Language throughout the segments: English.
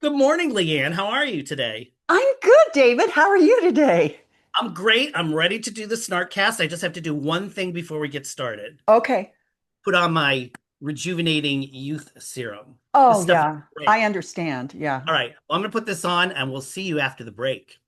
Good morning, Leanne. How are you today? I'm good, David. How are you today? I'm great. I'm ready to do the Snarkcast. I just have to do one thing before we get started. Okay. Put on my rejuvenating youth serum. This Oh, stuff is yeah. I great. understand. Yeah. All right, well, I'm going to put this on and we'll see you after the break.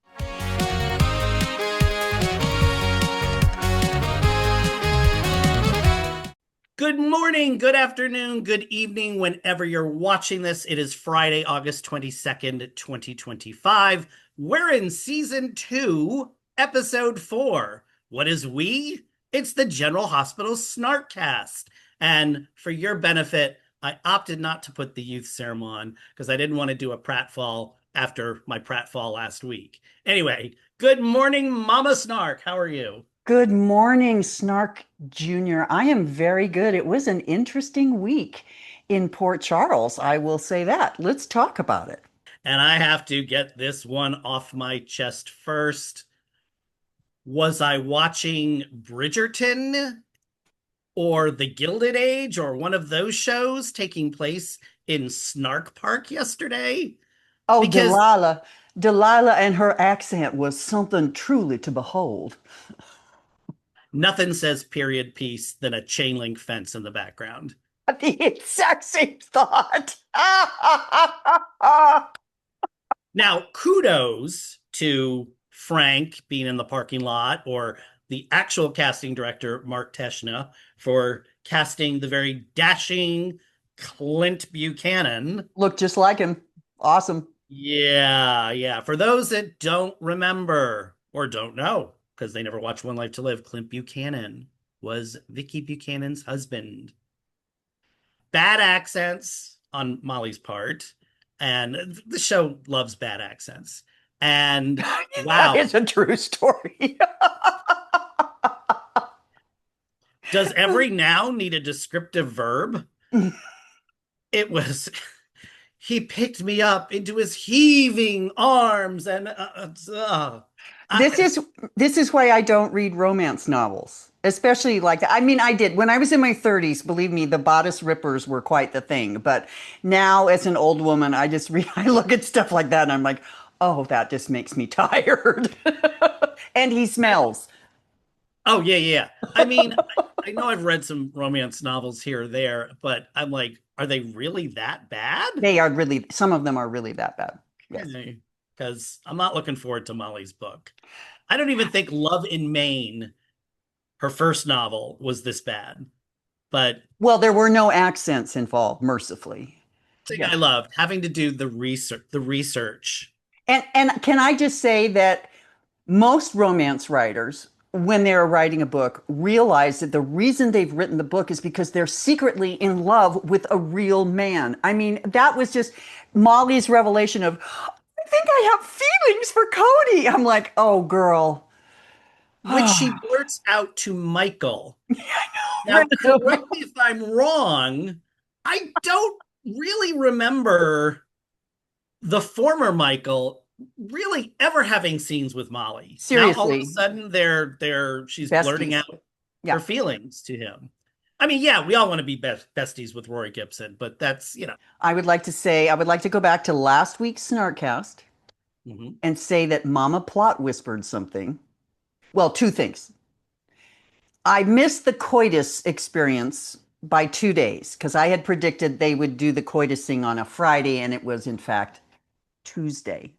Good morning, good afternoon, good evening, whenever you're watching this. It is Friday, August 22nd, 2025. We're in season two, episode four. What is we? It's the General Hospital Snarkcast. And for your benefit, I opted not to put the youth serum on because I didn't want to do a pratfall after my pratfall last week. Anyway, good morning, Mama Snark. How are you? Good morning, Snark Jr. I am very good. It was an interesting week in Port Charles. I will say that. Let's talk about it. And I have to get this one off my chest first. Was I watching Bridgerton or The Gilded Age or one of those shows taking place in Snark Park yesterday? Oh, Because Delilah. Delilah and her accent was something truly to behold. nothing says period piece than a chain link fence in the background. The exact same thought. Now, kudos to Frank being in the parking lot or the actual casting director, Mark Teschner, for casting the very dashing Clint Buchanan. Looked just like him. Awesome. Yeah, yeah. For those that don't remember or don't know, because they never watched One Life to Live, Clint Buchanan was Vicky Buchanan's husband. Bad accents on Molly's part, and the show loves bad accents. And That wow, is a true story. does every noun need a descriptive verb? It was, he picked me up into his heaving arms and This I, is this is why I don't read romance novels, especially like that. I mean, I did when I was in my 30s, believe me, the bodice rippers were quite the thing. But now as an old woman, I just read I look at stuff like that and I'm like, "Oh, that just makes me tired." And he smells. oh yeah, yeah. I mean, I know I've read some romance novels here or there, but I'm like, are they really that bad? They are really some of them are really that bad. Yes. Because I'm not looking forward to Molly's book. I don't even think Love in Maine, her first novel, was this bad. But Well, there were no accents involved, mercifully. thing I Yes. loved having to do the research. And can I just say that most romance writers, when they're writing a book, realize that the reason they've written the book is because they're secretly in love with a real man. I mean, that was just Molly's revelation of, I think I have feelings for Cody. I'm like, oh, girl. Which she blurts out to Michael. Now, Random. correct me if I'm wrong. I don't really remember the former Michael really ever having scenes with Molly. Now all of a Seriously, sudden she's blurting besties. out her Yeah. feelings to him. I mean, yeah, we all want to be besties with Rory Gibson, but that's. I would like to say, I would like to go back to last week's Snarkcast Mhm. and say that Mama Plot whispered something. Well, two things. I missed the coitus experience by 2 days because I had predicted they would do the coitus thing on a Friday, and it was in fact Tuesday.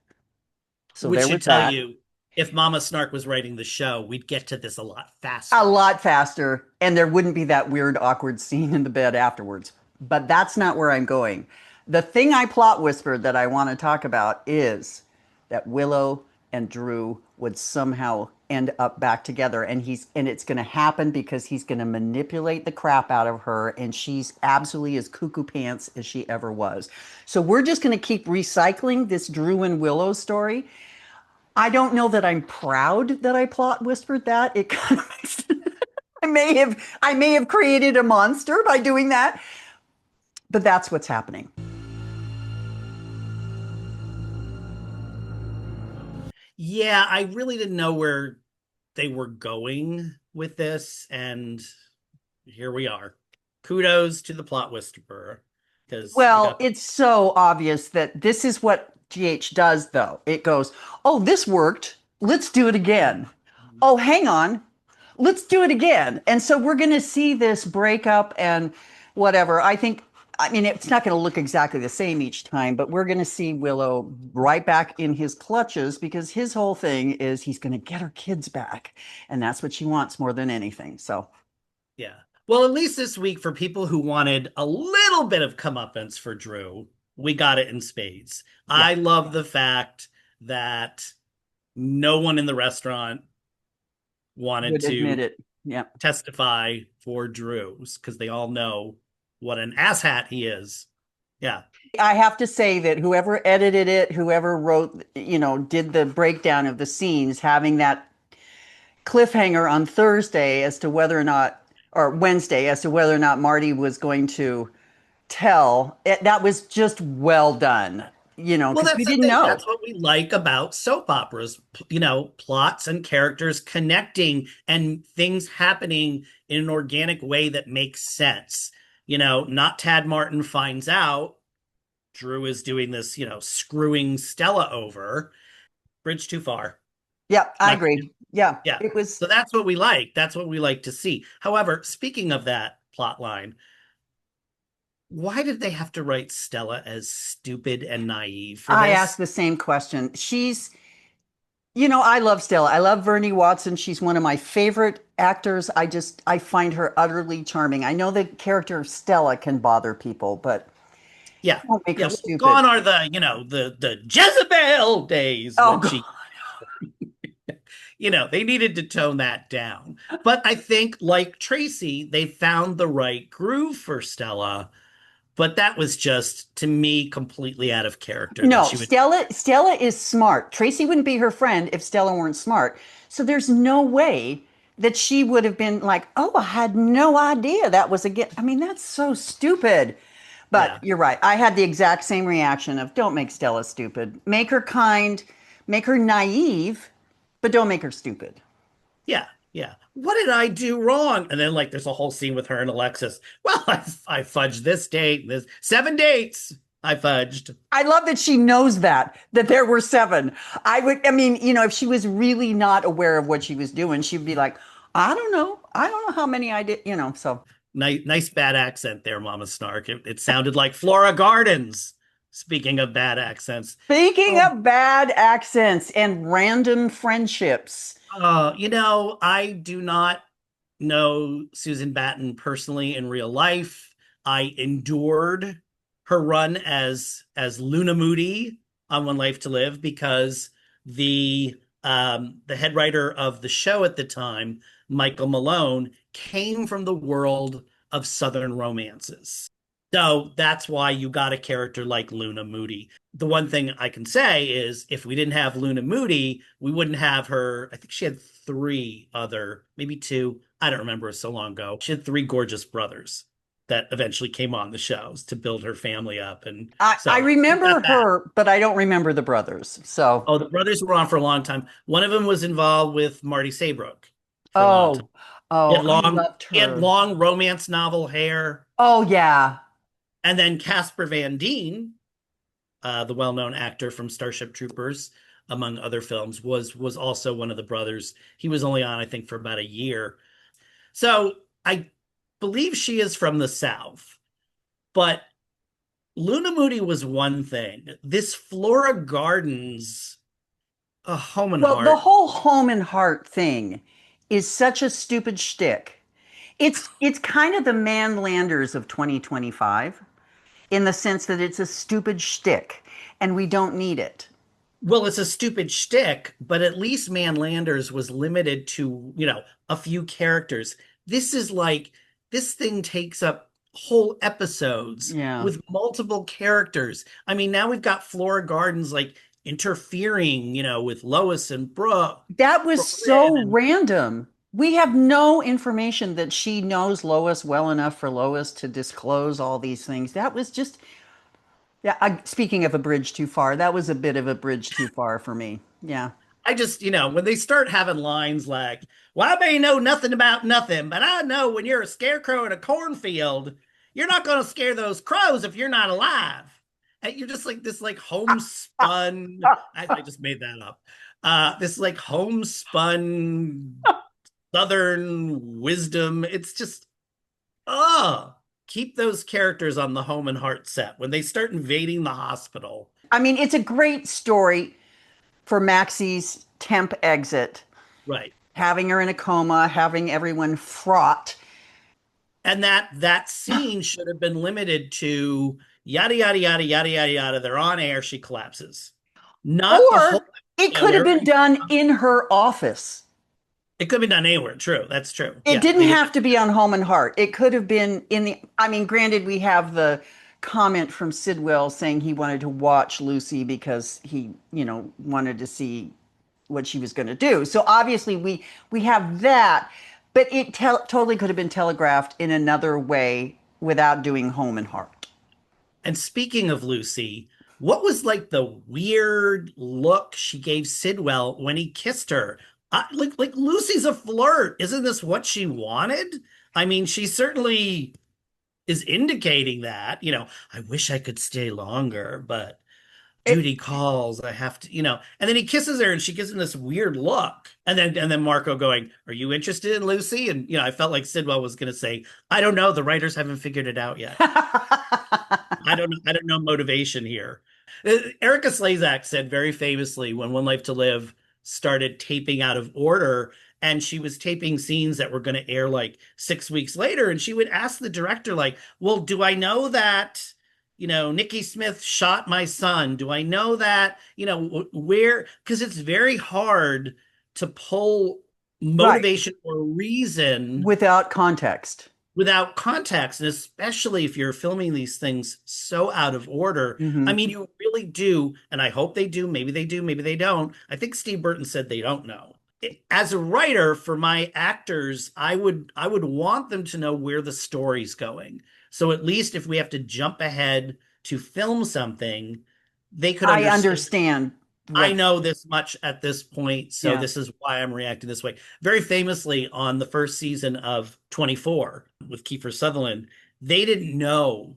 So Which there should was tell that. you if Mama Snark was writing the show, we'd get to this a lot A faster. lot faster, and there wouldn't be that weird, awkward scene in the bed afterwards. But that's not where I'm going. The thing I plot whispered that I want to talk about is that Willow and Drew would somehow end up back together, and it's going to happen because he's going to manipulate the crap out of her, and she's absolutely as cuckoo pants as she ever was. So we're just going to keep recycling this Drew and Willow story. I don't know that I'm proud that I plot whispered that. It kind of makes I may have created a monster by doing that, but that's what's happening. Yeah, I really didn't know where they were going with this, and here we are. Kudos to the plot whisperer. because we Well, got it's so obvious that this is what GH does, though. It goes, oh, this worked. Let's do it again. Oh, hang on. Let's do it again. And so we're going to see this breakup and whatever. I mean, it's not going to look exactly the same each time, but we're going to see Willow right back in his clutches because his whole thing is he's going to get her kids back. And that's what she wants more than anything. So, yeah. Well, at least this week, for people who wanted a little bit of comeuppance for Drew, we got it in spades. yeah, I love the fact that no one in the restaurant wanted would admit to it. Yeah. testify for Drew's because they all know what an asshat he is. Yeah. I have to say that whoever edited it, whoever wrote, did the breakdown of the scenes, having that cliffhanger on Thursday as to whether or not, or Wednesday, as to whether or not Marty was going to tell, that was just well done, Well, because we that's the didn't thing. know. That's what we like about soap operas, plots and characters connecting and things happening in an organic way that makes sense. Not Tad Martin finds out Drew is doing this, screwing Stella over. Bridge too far. Yeah, I Not, agree. Yeah, yeah. it was. So that's what we like. That's what we like to see. However, speaking of that plot line, why did they have to write Stella as stupid and naive for I asked this? the same question. I love Stella. I love Vernie Watson. She's one of my favorite actors. I find her utterly charming. I know the character of Stella can bother people, but Yeah. don't make Yeah. her Well, stupid. gone are the Jezebel days Oh, when God. she, they needed to tone that down. But I think, like Tracy, they found the right groove for Stella. But that was just, to me, completely out of character that No, she would. Stella is smart. Tracy wouldn't be her friend if Stella weren't smart. So there's no way that she would have been like, "Oh, I had no idea that was a get." I mean, that's so stupid. But Yeah. you're right. I had the exact same reaction of don't make Stella stupid. Make her kind, make her naive, but don't make her stupid. Yeah. Yeah. What did I do wrong? And then, like, there's a whole scene with her and Alexis. Well, I fudged this date, this 7 dates I fudged. I love that she knows that there were seven. I mean, if she was really not aware of what she was doing, she'd be like, I don't know. I don't know how many I did, so. Nice bad accent there, Mama Snark. It sounded like Flora Gardens. Speaking of bad accents. Speaking Oh, of bad accents and random friendships. I do not know Susan Batten personally in real life. I endured her run as Luna Moody on One Life to Live because the head writer of the show at the time, Michael Malone, came from the world of Southern romances. So that's why you got a character like Luna Moody. The one thing I can say is if we didn't have Luna Moody, we wouldn't have her. I think she had three other, maybe two. I don't remember, it was so long ago. She had three gorgeous brothers that eventually came on the shows to build her family up. And I so we remember got that. her, but I don't remember the brothers. So, Oh, the brothers were on for a long time. One of them was involved with Marty Saybrook for a long time. oh, oh, I loved He had her. long romance novel hair. Oh, yeah. And then Casper Van Dien, the well-known actor from Starship Troopers, among other films, was also one of the brothers. He was only on, I think, for about a year. So I believe she is from the South, but Luna Moody was one thing. This Flora Gardens, a home and Well, the heart. whole home and heart thing is such a stupid shtick. It's kind of the Man Landers of 2025 in the sense that it's a stupid shtick and we don't need it. Well, it's a stupid shtick, but at least Man Landers was limited to, a few characters. This is like, this thing takes up whole episodes Yeah. with multiple characters. I mean, now we've got Flora Gardens like interfering, with Lois and That was Brooklyn. so random. We have no information that she knows Lois well enough for Lois to disclose all these things. That was just, yeah. Speaking of a bridge too far, that was a bit of a bridge too far for me. Yeah. I just, when they start having lines like, well, I may know nothing about nothing, but I know when you're a scarecrow in a cornfield, you're not going to scare those crows if you're not alive. And you're just like this like homespun. I just made that up. This like homespun Southern wisdom. It's just, keep those characters on the home and heart set when they start invading the hospital. I mean, it's a great story for Maxie's temp exit. Right. Having her in a coma, having everyone fraught. And that scene should have been limited to yada, yada, yada, yada, yada, yada. They're on air. She collapses. Not the whole. Or it could have been done in her office. It could be done anywhere. True. That's true. It didn't have to be on Home and Heart. It could have been in the, I mean, granted, we have the comment from Sidwell saying he wanted to watch Lucy because he, wanted to see what she was going to do. So obviously we have that, but it totally could have been telegraphed in another way without doing Home and Heart. And speaking of Lucy, what was like the weird look she gave Sidwell when he kissed her? Like Lucy's a flirt. Isn't this what she wanted? I mean, she certainly is indicating that, I wish I could stay longer, but duty calls. I have to, and then he kisses her and she gives him this weird look. And then Marco going, are you interested in Lucy? And, I felt like Sidwell was going to say, I don't know. The writers haven't figured it out yet. I don't know motivation here. Erica Slezak said very famously when One Life to Live started taping out of order, and she was taping scenes that were going to air like 6 weeks later. And she would ask the director, like, well, do I know that, Nikki Smith shot my son? Do I know that, where? Because it's very hard to pull motivation or reason without context. And especially if you're filming these things so out of order. I mean, you really do, and I hope they do. Maybe they do, maybe they don't. I think Steve Burton said they don't know. As a writer, for my actors, I would want them to know where the story's going. So at least if we have to jump ahead to film something, they could understand. I understand. I know this much at this point, so this is why I'm reacting this way. Very famously, on the first season of 24 with Kiefer Sutherland, they didn't know,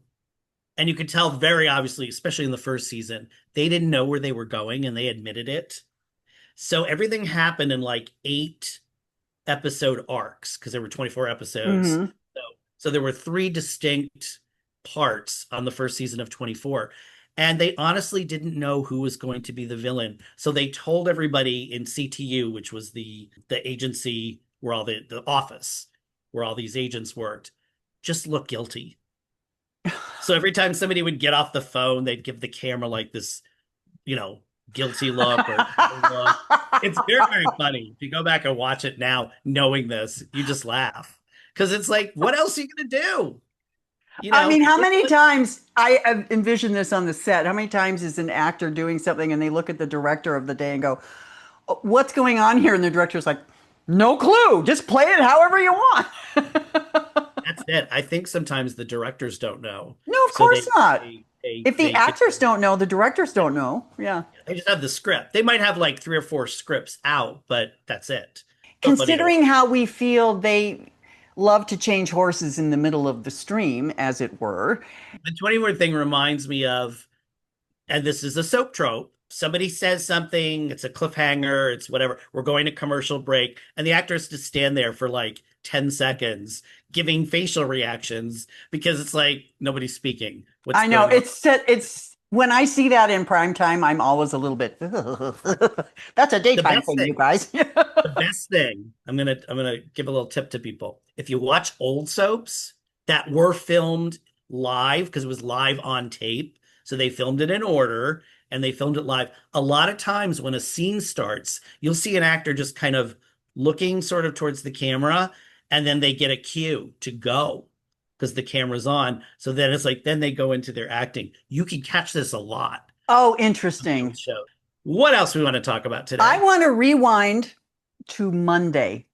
and you could tell very obviously, especially in the first season, they didn't know where they were going, and they admitted it. So everything happened in like 8 episode arcs, because there were 24 episodes. So there were 3 distinct parts on the first season of 24. And they honestly didn't know who was going to be the villain. So they told everybody in CTU, which was the agency where all the office where all these agents worked, just look guilty. So every time somebody would get off the phone, they'd give the camera like this, guilty look. It's very, very funny. If you go back and watch it now, knowing this, you just laugh. Because it's like, what else are you going to do? I mean, how many times I envision this on the set? How many times is an actor doing something and they look at the director of the day and go, what's going on here? And the director's like, no clue. Just play it however you want. That's it. I think sometimes the directors don't know. No, of course not. If the actors don't know, the directors don't know. Yeah. They just have the script. They might have like 3 or 4 scripts out, but that's it. Considering how we feel they love to change horses in the middle of the stream, as it were. The 24 thing reminds me of, and this is a soap trope, somebody says something, it's a cliffhanger, it's whatever, we're going to commercial break, and the actor has to stand there for like 10 seconds giving facial reactions because it's like nobody's speaking. I know, it's when I see that in prime time, I'm always a little bit, that's a daytime thing, you guys. The best thing, I'm gonna give a little tip to people. If you watch old soaps that were filmed live, because it was live on tape, so they filmed it in order and they filmed it live. A lot of times when a scene starts, you'll see an actor just kind of looking sort of towards the camera, and then they get a cue to go because the camera's on. So then it's like, then they go into their acting. You can catch this a lot. Oh, interesting. What else we want to talk about today? I want to rewind to Monday.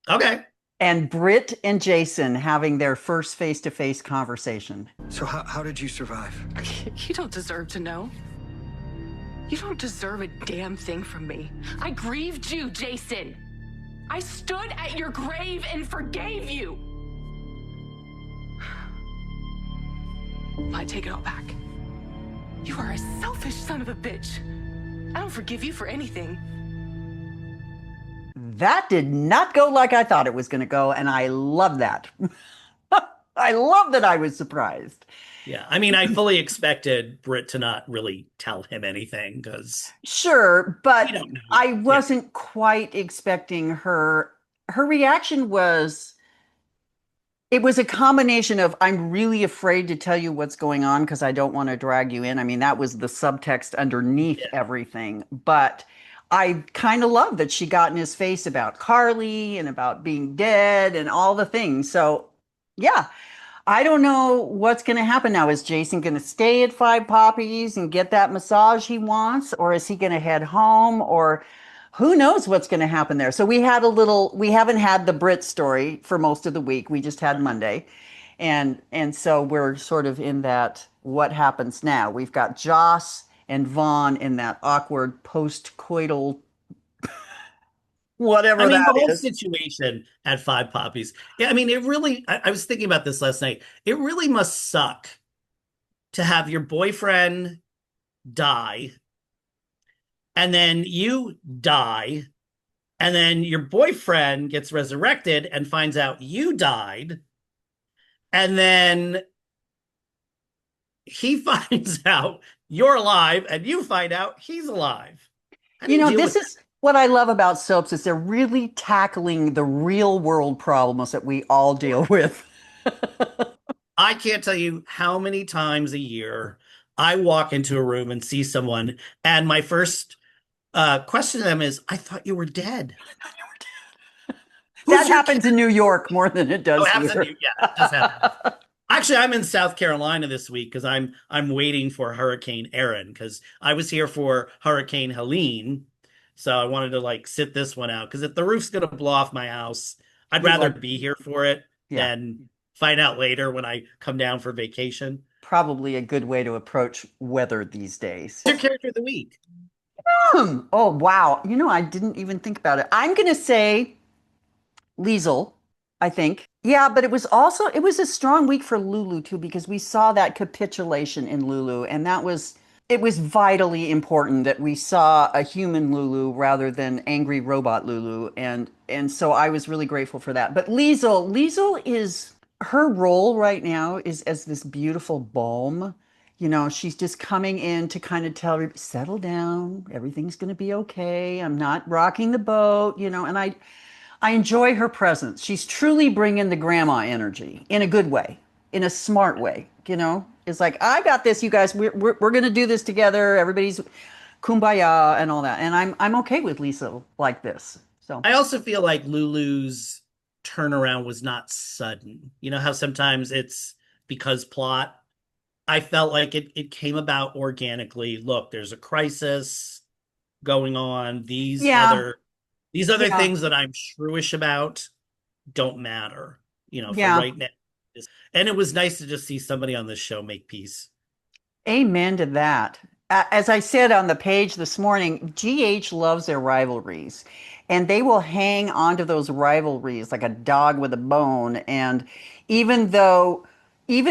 Okay. And Britt and Jason having their first face-to-face conversation. So how did you survive? You don't deserve to know. You don't deserve a damn thing from me. I grieved you, Jason. I stood at your grave and forgave you. I take it all back. You are a selfish son of a bitch. I don't forgive you for anything. That did not go like I thought it was going to go, and I love that. I love that I was surprised. Yeah, I mean, I fully expected Britt to not really tell him anything because Sure, but we don't know. I wasn't quite expecting her. Her reaction was, it was a combination of, I'm really afraid to tell you what's going on because I don't want to drag you in. I mean, that was the subtext underneath everything. But I kind of love that she got in his face about Carly and about being dead and all the things. So, yeah, I don't know what's going to happen now. Is Jason going to stay at Five Poppies and get that massage he wants? Or is he going to head home? Or who knows what's going to happen there? So we haven't had the Brit story for most of the week. We just had Monday. And so we're sort of in that, what happens now? We've got Joss and Vaughn in that awkward post-coital whatever I mean, the that whole is. situation at Five Poppies. Yeah, I mean, it really, I was thinking about this last night. It really must suck to have your boyfriend die, and then you die, and then your boyfriend gets resurrected and finds out you died, and then he finds out you're alive, and you find out he's alive. How do You know, deal this with is what I love about soaps is they're really tackling the real world problems that we all deal with. I can't tell you how many times a year I walk into a room and see someone, and my first question to them is, "I thought you were dead." That Who's your happens in New York more than it Oh, does it happens in here. you. Yeah, it does happen. Actually, I'm in South Carolina this week because I'm waiting for Hurricane Erin because I was here for Hurricane Helene, so I wanted to like sit this one out because if the roof's gonna blow off my house, I'd You'd rather like- be here for it Yeah. than find out later when I come down for vacation. Probably a good way to approach weather these days. Who's your character of the week? Oh, wow. You know, I didn't even think about it. I'm going to say Liesel, I think. Yeah, but it was a strong week for Lulu too, because we saw that capitulation in Lulu, and it was vitally important that we saw a human Lulu rather than angry robot Lulu, and so I was really grateful for that. But Liesel is, her role right now is as this beautiful balm. You know, she's just coming in to kind of tell her, settle down, everything's going to be okay. I'm not rocking the boat, you know, and I enjoy her presence. She's truly bringing the grandma energy in a good way, in a smart way. You know, it's like, I got this, you guys. We're going to do this together. Everybody's kumbaya and all that. And I'm okay with Lisa like this. So I also feel like Lulu's turnaround was not sudden. You know how sometimes it's because plot. I felt like it came about organically. Look, there's a crisis going on. yeah, These other yeah, things that I'm shrewish about don't matter, you know, for yeah. right now. And it was nice to just see somebody on this show make peace. Amen to that. As I said on the page this morning, GH loves their rivalries, and they will hang on to those rivalries like a dog with a bone. And even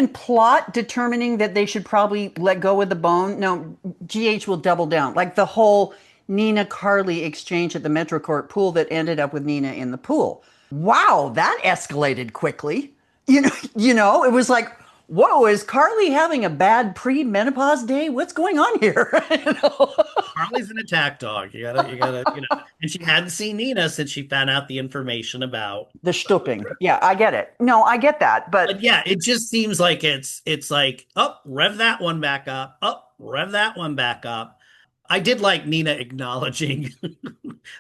plot determining that they should probably let go of the bone, no, GH will double down. Like the whole Nina Carly exchange at the MetroCourt pool that ended up with Nina in the pool. Wow, that escalated quickly. It was like, whoa, is Carly having a bad pre-menopause day? What's going on here? Harley's an attack dog. And she hadn't seen Nina since she found out the information about The stooping. Yeah, I get it. No, I get that. But yeah, it just seems like it's like, oh, rev that one back up. Oh, rev that one back up. I did like Nina acknowledging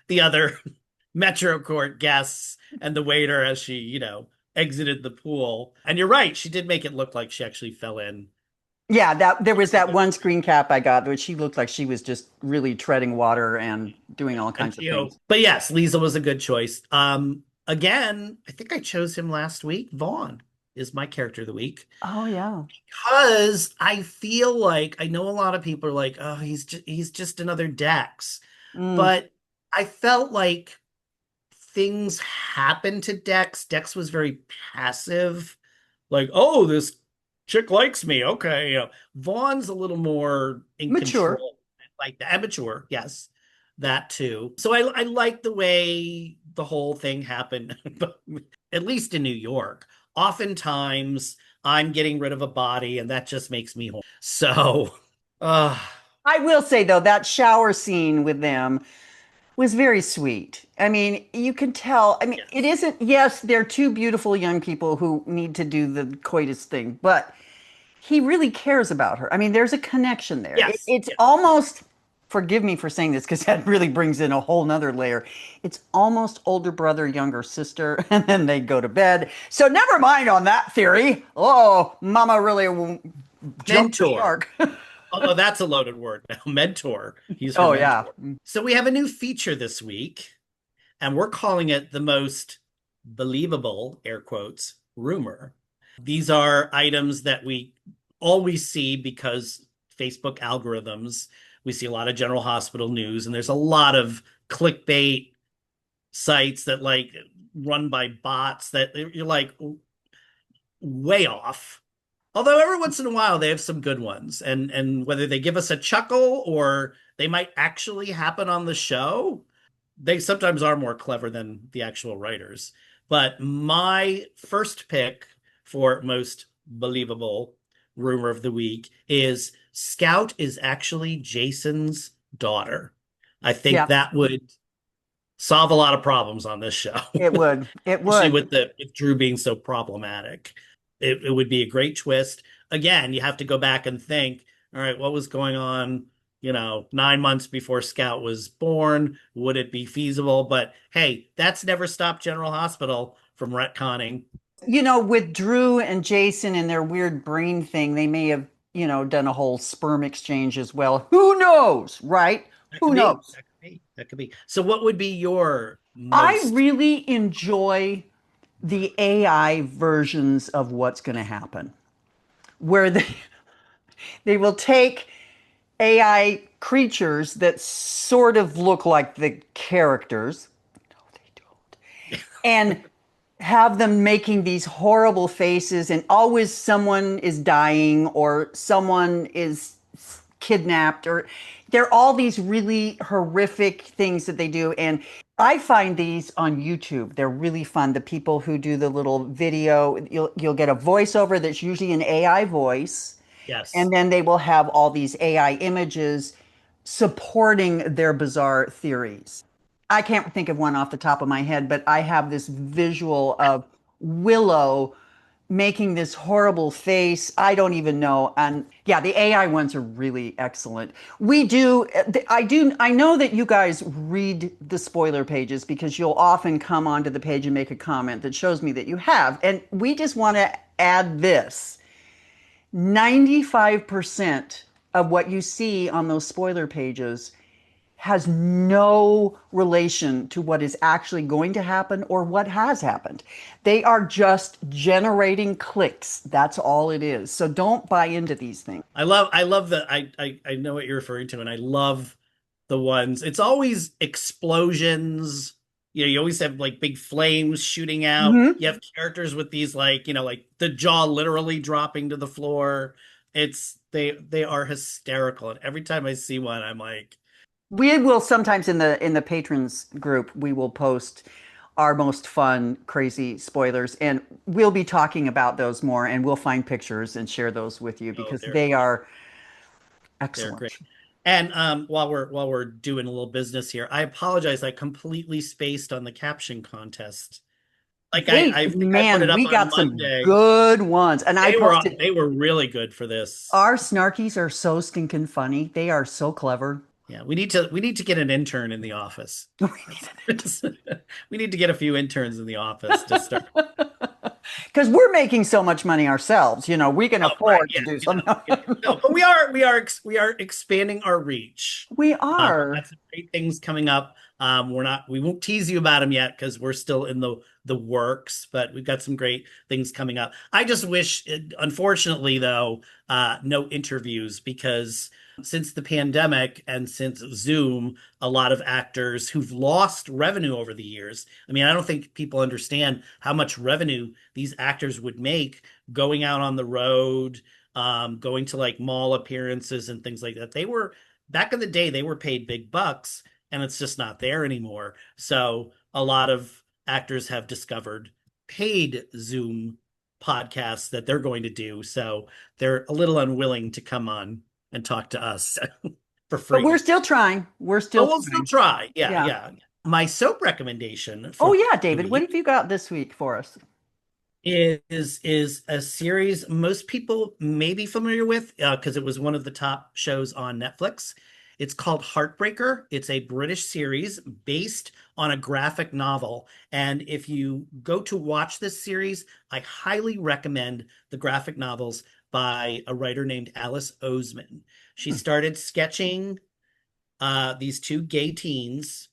the other Metro Court guests and the waiter as she, exited the pool. And you're right, she did make it look like she actually fell in. Yeah, that there was that one screen cap I got, which she looked like she was just really treading water and doing all kinds of things. But yes, Lisa was a good choice. Again, I think I chose him last week. Vaughn is my character of the week. Oh yeah. Because I feel like I know a lot of people are like, oh, he's just another Dex. But I felt like things happened to Dex. Dex was very passive. Like, oh, this chick likes me. Okay. Vaughn's a little more in Mature. control. Like the amateur, yes. That too. So I like the way the whole thing happened, at least in New York. Oftentimes I'm getting rid of a body and that just makes me horny. So uh I will say though, that shower scene with them was very sweet. I mean, you can tell. I mean, it isn't, yes, they're two beautiful young people who need to do the coitus thing, but he really cares about her. I mean, there's a connection there. yes. It's Yes. almost, forgive me for saying this because that really brings in a whole nother layer. It's almost older brother, younger sister, and then they go to bed. So never mind on that theory. Oh, mama really jumped the Mentor. shark. Although that's a loaded word now. Mentor. He's her Oh, mentor. yeah. So we have a new feature this week, and we're calling it the most believable, air quotes, rumor. These are items that we always see because Facebook algorithms. We see a lot of General Hospital news, and there's a lot of clickbait sites that like run by bots that you're like way off. Although every once in a while they have some good ones, and whether they give us a chuckle or they might actually happen on the show, they sometimes are more clever than the actual writers. But my first pick for most believable rumor of the week is Scout is actually Jason's daughter. I think Yeah, that would solve a lot of problems on this show. it would. It Especially would. with Drew being so problematic. It would be a great twist. Again, you have to go back and think, all right, what was going on, 9 months before Scout was born? Would it be feasible? But hey, that's never stopped General Hospital from retconning. With Drew and Jason and their weird brain thing, they may have, done a whole sperm exchange as well. Who knows, right? That Who could be. knows? That could be. That could be. So what would be your I most really enjoy the AI versions of what's going to happen, where they will take AI creatures that sort of look like the characters. No, they don't. And have them making these horrible faces, and always someone is dying or someone is kidnapped, or there are all these really horrific things that they do. And I find these on YouTube. They're really fun. The people who do the little video, you'll get a voiceover that's usually an AI voice, yes. and then they will have all these AI images supporting their bizarre theories. I can't think of one off the top of my head, but I have this visual of Willow making this horrible face. I don't even know. And yeah, the AI ones are really excellent. I know that you guys read the spoiler pages because you'll often come onto the page and make a comment that shows me that you have. And we just want to add this. 95% of what you see on those spoiler pages has no relation to what is actually going to happen or what has happened. They are just generating clicks. That's all it is. So don't buy into these things. I love that. I know what you're referring to, and I love the ones. It's always explosions. You always have like big flames shooting out. Mm-hmm. You have characters with these like the jaw literally dropping to the floor. They are hysterical. And every time I see one, I'm like, We will sometimes in the patrons group, we will post our most fun, crazy spoilers, and we'll be talking about those more, and we'll find pictures and share those with you oh, because they are they're great. excellent. And while we're doing a little business here, I apologize. I completely spaced on the caption contest. Like I think I put it Man, up we on got some Monday. good ones, and I posted. They were really good for this. Our Snarkies are so stinking funny. They are so clever. Yeah, we need to get an intern in the office. We need to get a few interns in the office to start. Because we're making so much money ourselves, we can Oh, right, afford yeah, to do something. no, but we are expanding our reach. We We've are. got some great things coming up. We won't tease you about them yet because we're still in the works, but we've got some great things coming up. I just wish, unfortunately, though, no interviews because since the pandemic and since Zoom, a lot of actors who've lost revenue over the years. I mean, I don't think people understand how much revenue these actors would make going out on the road, going to like mall appearances and things like that. They were, back in the day, they were paid big bucks, and it's just not there anymore. So a lot of actors have discovered paid Zoom podcasts that they're going to do. So they're a little unwilling to come on and talk to us for free. But we're still trying. We'll still try. Yeah. My soap recommendation for David, what have you got this week for us? Is a series most people may be familiar with because it was one of the top shows on Netflix. It's called Heartbreaker. It's a British series based on a graphic novel. And if you go to watch this series, I highly recommend the graphic novels by a writer named Alice Oseman. She started sketching these two gay teens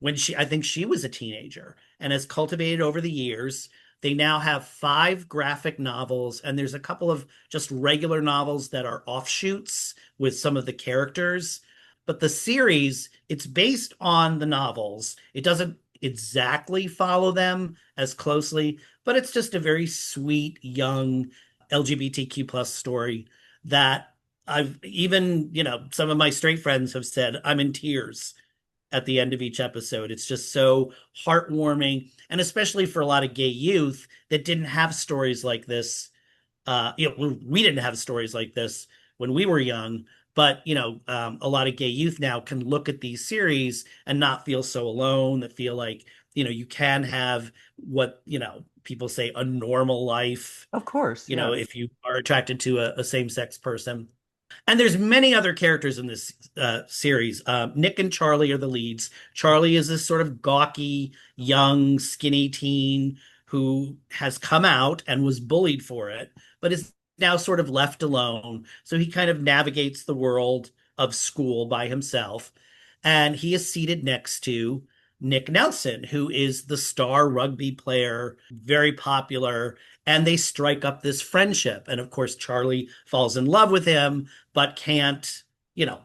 when I think she was a teenager, and has cultivated over the years. They now have 5 graphic novels, and there's a couple of just regular novels that are offshoots with some of the characters. But the series, it's based on the novels. It doesn't exactly follow them as closely, but it's just a very sweet, young LGBTQ plus story that I've even, some of my straight friends have said, I'm in tears at the end of each episode. It's just so heartwarming, and especially for a lot of gay youth that didn't have stories like this. We didn't have stories like this when we were young, but a lot of gay youth now can look at these series and not feel so alone, that feel like you can have what people say a normal life. Of course, if you are attracted to a same-sex person. And there's many other characters in this series. Nick and Charlie are the leads. Charlie is this sort of gawky, young, skinny teen who has come out and was bullied for it, but is now sort of left alone. So he kind of navigates the world of school by himself. And he is seated next to Nick Nelson, who is the star rugby player, very popular, and they strike up this friendship. And of course, Charlie falls in love with him, but can't,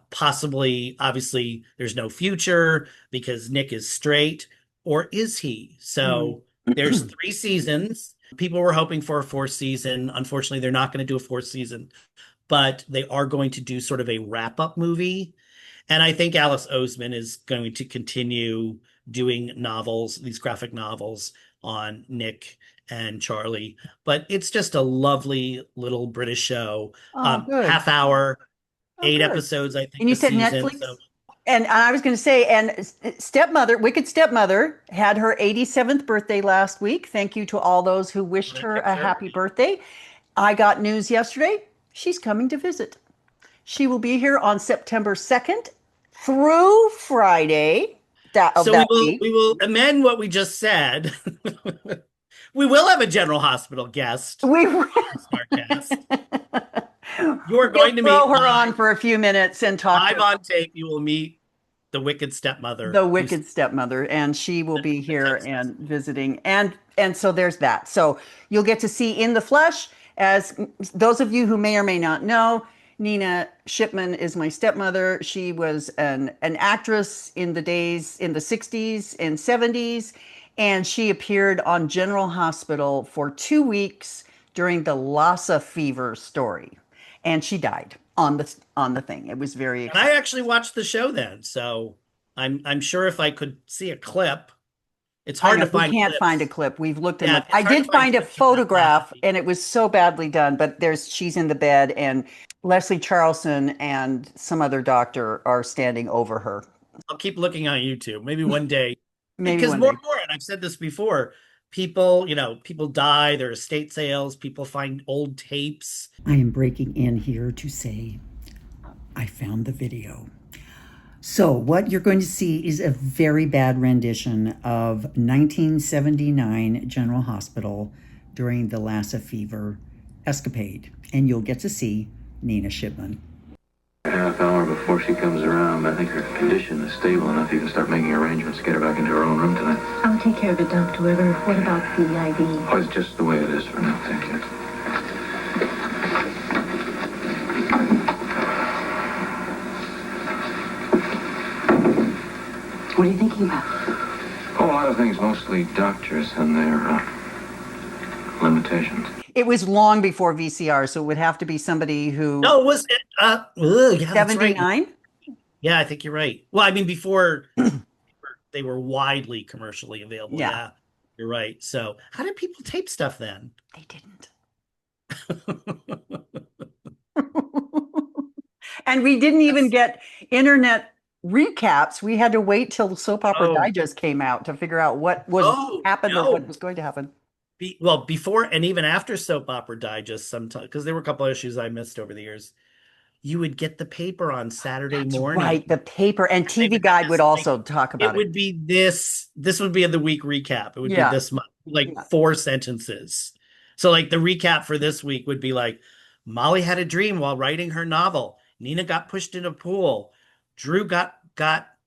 possibly, obviously, there's no future because Nick is straight, or is he? So there's 3 seasons. People were hoping for a 4th season. Unfortunately, they're not going to do a 4th season, but they are going to do sort of a wrap-up movie. And I think Alice Oseman is going to continue doing novels, these graphic novels on Nick and Charlie. But it's just a lovely little British show. Half hour, 8 episodes, I think. And you said season, Netflix? So. And I was going to say, and Wicked Stepmother had her 87th birthday last week. Thank you to all those who wished her a happy birthday. I got news yesterday. She's coming to visit. She will be here on September 2nd through Friday. We will amend what we just said. We will have a General Hospital guest. We will. You are going to throw her on for a few minutes and talk. Live on tape, you will meet the Wicked Stepmother. The Wicked Stepmother, and she will be here and visiting. And so there's that. So you'll get to see in the flesh, as those of you who may or may not know, Nina Shipman is my stepmother. She was an actress in the 60s and 70s, and she appeared on General Hospital for 2 weeks during the Lassa fever story, and she died on the thing. It was very exciting. I actually watched the show then, so I'm sure if I could see a clip. It's hard to find. We can't find a clip. We've looked at it. I did find a photograph, and it was so badly done. But she's in the bed, and Leslie Charlson and some other doctor are standing over her. I'll keep looking on YouTube. Maybe one day. Because more and more, and I've said this before, people die, there are estate sales, people find old tapes. I am breaking in here to say I found the video. So what you're going to see is a very bad rendition of 1979 General Hospital during the Lassa fever escapade, and you'll get to see Nina Shipman. A half hour before she comes around, I think her condition is stable enough you can start making arrangements to get her back into her own room tonight. I'll take care of it, Dr. Weber. What about the IV? Oh, it's just the way it is for now, thank you. What are you thinking about? Oh, a lot of things, mostly doctors and their limitations. It was long before VCR, so it would have to be somebody who No, it was yeah, that's right. 79. Yeah, I think you're right. Well, I mean, before they were widely commercially available. Yeah. Yeah, you're right. So, how did people tape stuff then? They didn't. And we didn't even get internet recaps. We had to wait till Soap Opera Oh. Digest came out to figure out what was happened or what was going to happen. Well, before and even after Soap Opera Digest, sometimes because there were a couple of issues I missed over the years, you would get the paper on Saturday morning. Right, the paper and TV Guide would also talk about it. Would be this. This would be the week recap. It would be this month, like 4 sentences. So, like the recap for this week would be like, Molly had a dream while writing her novel. Nina got pushed in a pool. Drew got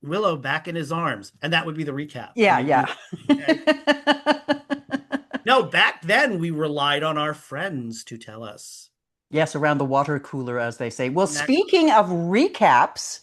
Willow back in his arms, and that would be the recap. Yeah. No, back then we relied on our friends to tell us. Yes, around the water cooler, as they say. Well, speaking of recaps,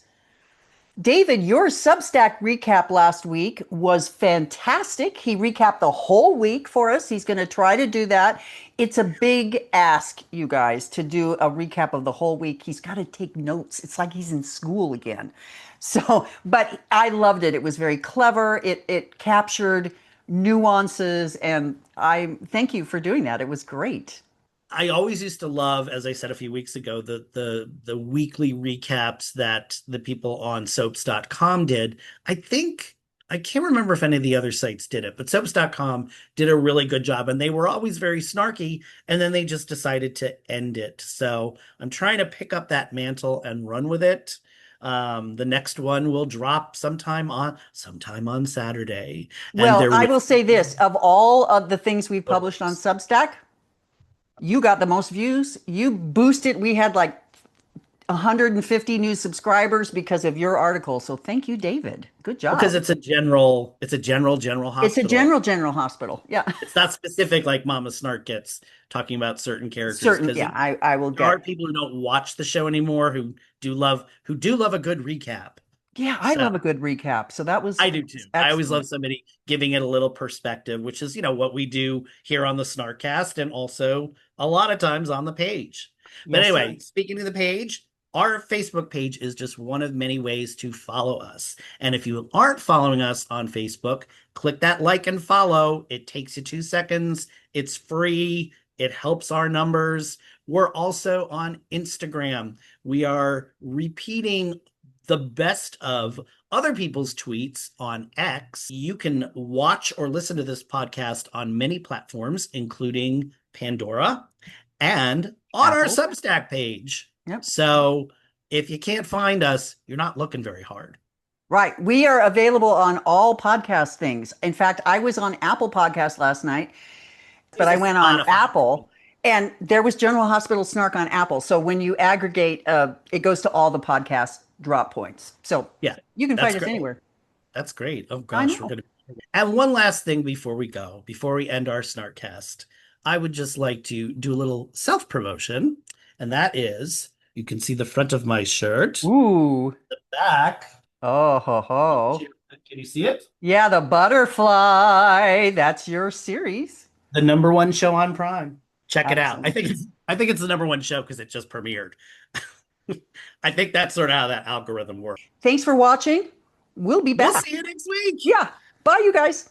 David, your Substack recap last week was fantastic. He recapped the whole week for us. He's going to try to do that. It's a big ask, you guys, to do a recap of the whole week. He's got to take notes. It's like he's in school again. So, but I loved it. It was very clever. It captured nuances, and I thank you for doing that. It was great. I always used to love, as I said a few weeks ago, the weekly recaps that the people on soaps.com did. I can't remember if any of the other sites did it, but soaps.com did a really good job, and they were always very snarky, and then they just decided to end it. So I'm trying to pick up that mantle and run with it. The next one will drop sometime on Saturday. Well, I will say this, of all of the things we've published on Substack, you got the most views. You boosted. We had like 150 new subscribers because of your article. So thank you, David. Good job. Because it's a general hospital. It's a general hospital. Yeah. It's not specific like Mama Snark gets talking about certain characters. I will get. There are people who don't watch the show anymore who do love a good recap. Yeah, I love a good recap. So that was. I do too. Excellent. I always love somebody giving it a little perspective, which is, what we do here on the Snarkcast and also a lot of times on the page. But anyway, speaking of the page, our Facebook page is just one of many ways to follow us. And if you aren't following us on Facebook, click that like and follow. It takes you 2 seconds. It's free. It helps our numbers. We're also on Instagram. We are repeating the best of other people's tweets on X. You can watch or listen to this podcast on many platforms, including Pandora and on our Substack page. Yep. So if you can't find us, you're not looking very hard. Right. We are available on all podcast things. In fact, I was on Apple Podcast last night, but I went on Apple, and there was General Hospital Snark on Apple. So when you aggregate, it goes to all the podcast drop points. So yeah, you can find us anywhere. That's great. Oh gosh, we're gonna. And one last thing before we end our Snarkcast, I would just like to do a little self-promotion, and that is, you can see the front of my shirt. Ooh. The back. Oh, ho, ho. Can you see it? Yeah, the butterfly. That's your series. The #1 show on Prime. Check it out. I think it's the #1 show because it just premiered. I think that's sort of how that algorithm works. Thanks for watching. We'll be back. We'll see you next week. Yeah. Bye, you guys.